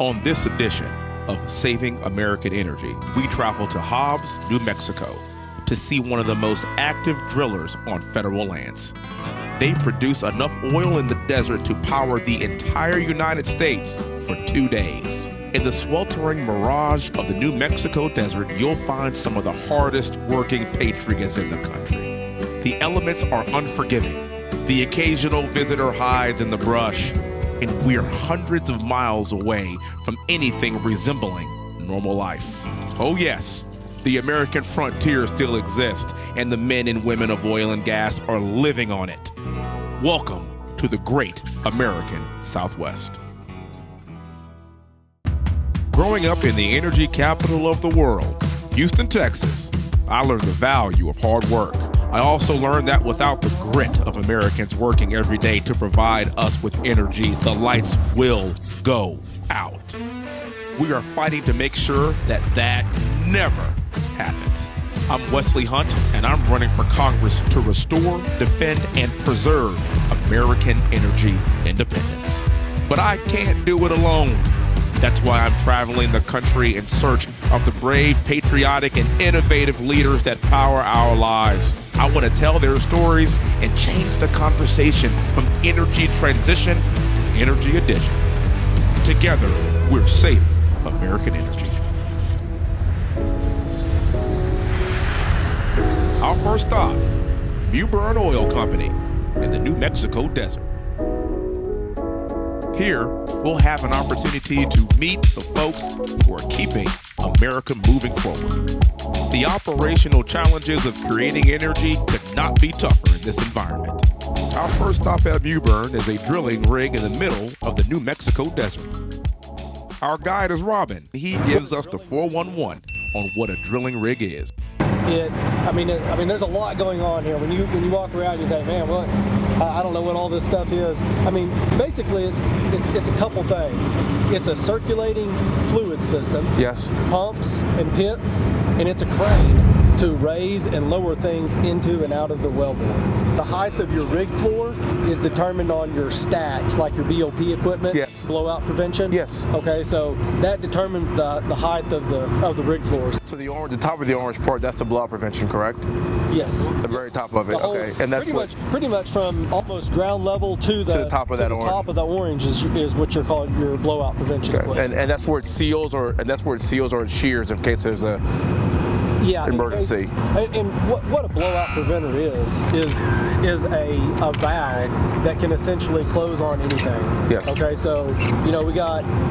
On this edition of Saving American Energy, we travel to Hobbs, New Mexico, to see one of the most active drillers on federal lands. They produce enough oil in the desert to power the entire United States for 2 days. In the sweltering mirage of the New Mexico desert, you'll find some of the hardest working patriots in the country. The elements are unforgiving. The occasional visitor hides in the brush, and we're hundreds of miles away from anything resembling normal life. Oh yes, the American frontier still exists, and the men and women of oil and gas are living on it. Welcome to the great American Southwest. Growing up in the energy capital of the world, Houston, Texas, I learned the value of hard work. I also learned that without the grit of Americans working every day to provide us with energy, the lights will go out. We are fighting to make sure that that never happens. I'm Wesley Hunt, and I'm running for Congress to restore, defend, and preserve American energy independence. But I can't do it alone. That's why I'm traveling the country in search of the brave, patriotic, and innovative leaders that power our lives. I want to tell their stories and change the conversation from energy transition to energy addition. Together, we're saving American energy. Our first stop, Mewbourne Oil Company in the New Mexico desert. Here, we'll have an opportunity to meet the folks who are keeping America moving forward. The operational challenges of creating energy could not be tougher in this environment. Our first stop at Mewbourne is a drilling rig in the middle of the New Mexico desert. Our guide is Robin. He gives us the 411 on what a drilling rig is. I mean, there's a lot going on here. When you walk around, you think, man, what? I don't know what all this stuff is. I mean, basically, it's a couple things. It's a circulating fluid system. Yes. Pumps and pits, and it's a crane to raise and lower things into and out of the wellbore. The height of your rig floor is determined on your stack, like your BOP equipment. Yes. Blowout prevention. Yes. Okay, so that determines the height of the rig floors. So the top of the orange part, that's the blowout prevention, correct? Yes. The very top of it. Whole, okay. And that's pretty much from almost ground level to the top of that orange. Top of the orange is what you're calling your blowout prevention. Okay. And that's where it seals or it shears in case there's a emergency. And what a blowout preventer is a valve that can essentially close on anything. Yes. Okay, so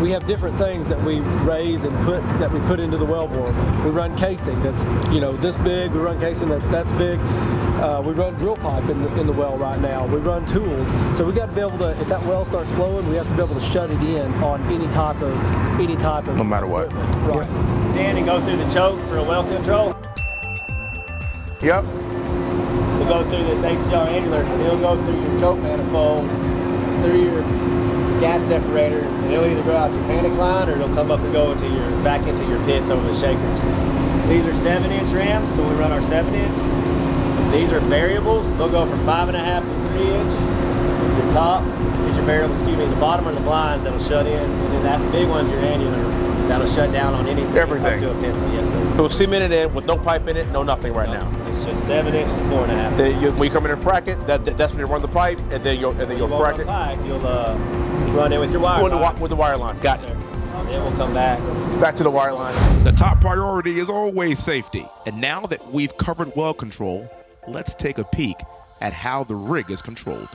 we have different things that we raise and put into the wellbore. We run casing that's this big. We run casing that's big. We run drill pipe in the well right now. We run tools. So we got to be able to, if that well starts flowing, we have to be able to shut it in on any type of no matter what. Equipment. Right. Yeah. Dan, and go through the choke for a well control. Yep. We'll go through this HCR annular, and it'll go through your choke manifold, through your gas separator, and it'll either go out your panic line or it'll come up and go back into your pits over the shakers. These are 7-inch rams, so we run our 7-inch. These are variables. They'll go from 5.5 to 3-inch. The top is your variable, the bottom are the blinds that'll shut in, and then that big one's your annular that'll shut down on anything. Everything. Up to a pencil, yes sir. So cemented in with no pipe in it, no nothing right now. It's just 7-inch to 4.5. When you come in and frack it, that's when you run the pipe, and then you'll frack it. Pipe, you'll run it with your wire line. With the wire line. Got it. Then we'll come back to the wire line. The top priority is always safety. And now that we've covered well control, let's take a peek at how the rig is controlled.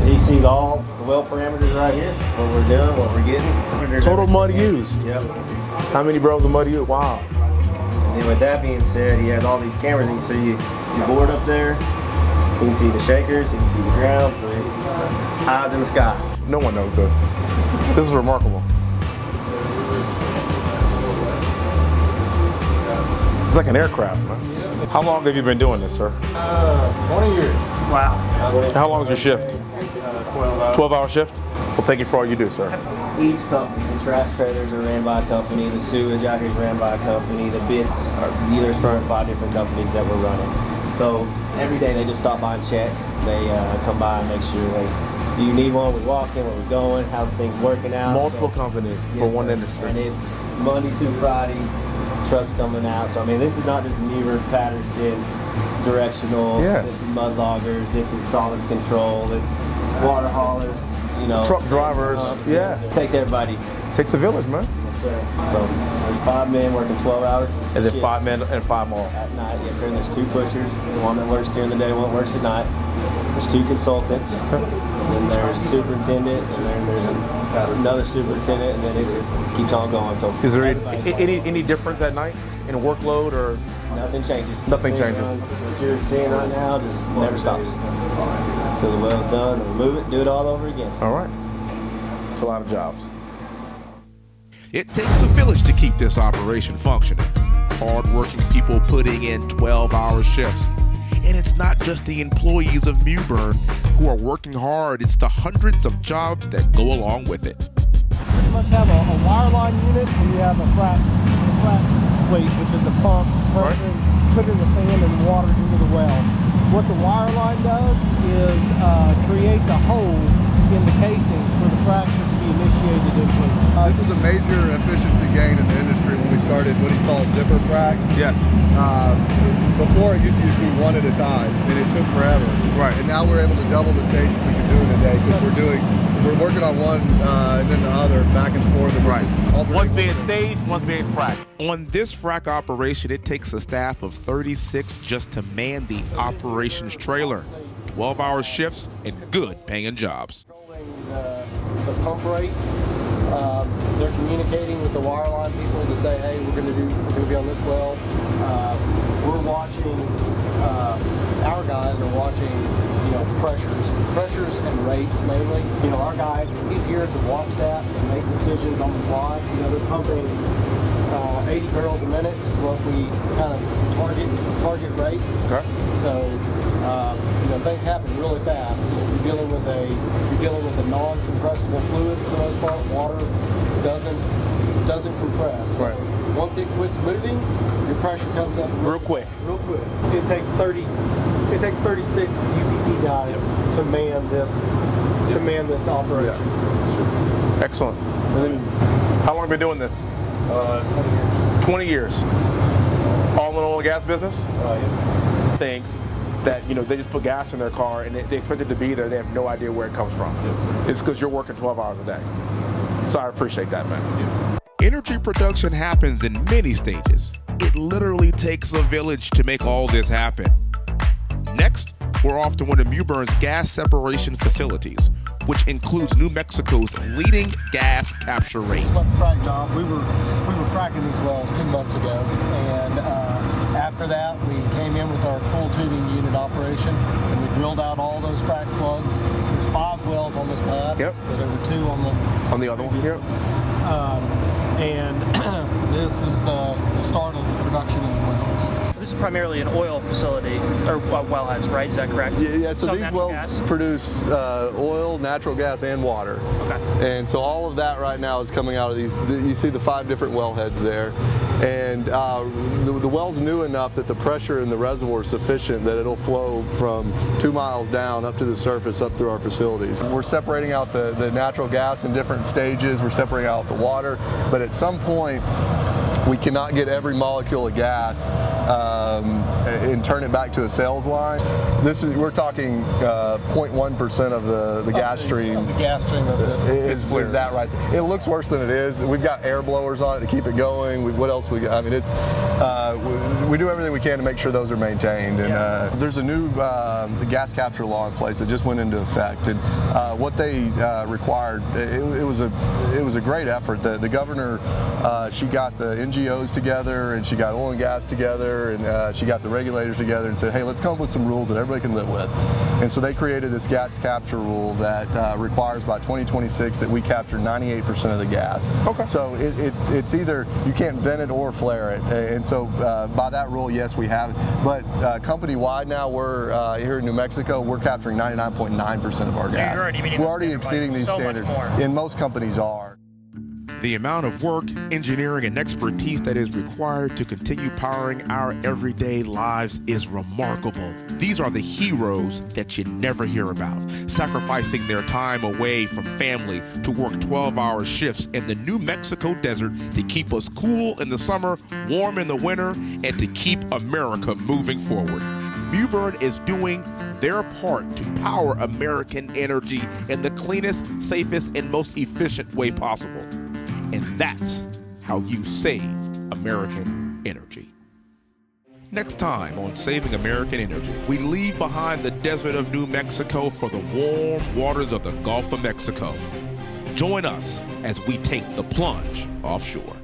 He sees all the well parameters right here, what we're doing, what we're getting. Total mud used. Yep. How many barrels of mud used? Wow. And then with that being said, he has all these cameras. You can see your board up there. You can see the shakers. You can see the ground. So highs in the sky. No one knows this. This is remarkable. It's like an aircraft, man. How long have you been doing this, sir? 20 years. Wow. How long is your shift? 12-hour shift? Well, thank you for all you do, sir. Each company, the trash trailers are ran by a company, the sewage out here is ran by a company, the bits are dealers for 5 different companies that we're running. So every day they just stop by and check. They come by and make sure, do you need one? We walk in, where we going, how's things working out. Multiple companies for one industry. And it's Monday through Friday, trucks coming out. So I mean, this is not just Mewbourne, Patterson, directional. Yeah. This is mud loggers. This is solids control. It's water haulers. Truck drivers. Yeah. It takes everybody. Takes a village, man. Yes, sir. So there's 5 men working 12 hours. And then shifts 5 men and 5 more. at night. Yes, sir. And there's 2 pushers. The one that works during the day, one that works at night. There's 2 consultants. And then there's a superintendent, and then there's another superintendent, and then it just keeps on going. So is there any difference at night in workload or? Nothing changes. Nothing changes. What you're seeing right now just never stops. Until the well's done, and remove it, do it all over again. All right. It's a lot of jobs. It takes a village to keep this operation functioning. Hard-working people putting in 12-hour shifts. And it's not just the employees of Mewbourne who are working hard, it's the hundreds of jobs that go along with it. Pretty much have a wireline unit, and you have a frac fleet, which is the pumps, pressuring, putting the sand and water into the well. What the wireline does is creates a hole in the casing for the fracture to be initiated into. This was a major efficiency gain in the industry when we started what he's called zipper fracs. Yes. Before it used to just do one at a time, and it took forever. Right. And now we're able to double the stages we can do in a day because we're working on one and then the other back and forth. And Right. One's being staged, one's being fracked. On this frac operation, it takes a staff of 36 just to man the operations trailer. 12-hour shifts and good paying jobs. The pump rates, they're communicating with the wireline people to say, hey, we're going to be on this well. We're watching, our guys are watching, pressures and rates mainly. Our guy, he's here to watch that and make decisions on the fly. They're pumping 80 barrels a minute is what we kind of target rates. Okay. So, things happen really fast. You're dealing with a non-compressible fluid for the most part. Water doesn't compress. Right. Once it quits moving, your pressure comes up Real quick. Real quick. It takes 36 UPP guys to man this operation. Excellent. How long have you been doing this? 20 years. All in the oil and gas business? Yeah. Stinks that they just put gas in their car and they expect it to be there. They have no idea where it comes from. Yes, it's because you're working 12 hours a day. So I appreciate that, man. Yeah. Energy production happens in many stages. It literally takes a village to make all this happen. Next, we're off to one of Mewbourne's gas separation facilities, which includes New Mexico's leading gas capture rate. About the frac job, we were fracking these wells 2 months ago, and after that we came in with our coil tubing unit operation, and we drilled out all those frac plugs. There's 5 wells on this pad. Yep. But there were 2 On the other one? Yep. And this is the start of the production of the wells. This is primarily an oil facility, or wellheads, right? Is that correct? Yeah, so Some these natural wells gas? produce oil, natural gas, and water. Okay. And so all of that right now is coming out of these. You see the 5 different wellheads there. And the well's new enough that the pressure in the reservoir is sufficient that it'll flow from 2 miles down up to the surface up through our facilities. We're separating out the natural gas in different stages. We're separating out the water. But at some point, we cannot get every molecule of gas and turn it back to a sales line. We're talking 0.1% of the gas stream. Of the gas stream of this. Is that right? It looks worse than it is. We've got air blowers on it to keep it going. What else we got? I mean, we do everything we can to make sure those are maintained. And there's a new gas capture law in place that just went into effect. And what they required, it was a great effort. The governor, she got the NGOs together, and she got oil and gas together, and she got the regulators together and said, hey, let's come up with some rules that everybody can live with. And so they created this gas capture rule that requires by 2026 that we capture 98% of the gas. Okay. So it's either you can't vent it or flare it. And so by that rule, yes, we have it. But company-wide now, we're here in New Mexico, we're capturing 99.9% of our gas. You're already meeting we're those already standards by exceeding these so much standards. more. And most companies are. The amount of work, engineering, and expertise that is required to continue powering our everyday lives is remarkable. These are the heroes that you never hear about, sacrificing their time away from family to work 12-hour shifts in the New Mexico desert to keep us cool in the summer, warm in the winter, and to keep America moving forward. Mewbourne is doing their part to power American energy in the cleanest, safest, and most efficient way possible. And that's how you save American energy. Next time on Saving American Energy, we leave behind the desert of New Mexico for the warm waters of the Gulf of Mexico. Join us as we take the plunge offshore.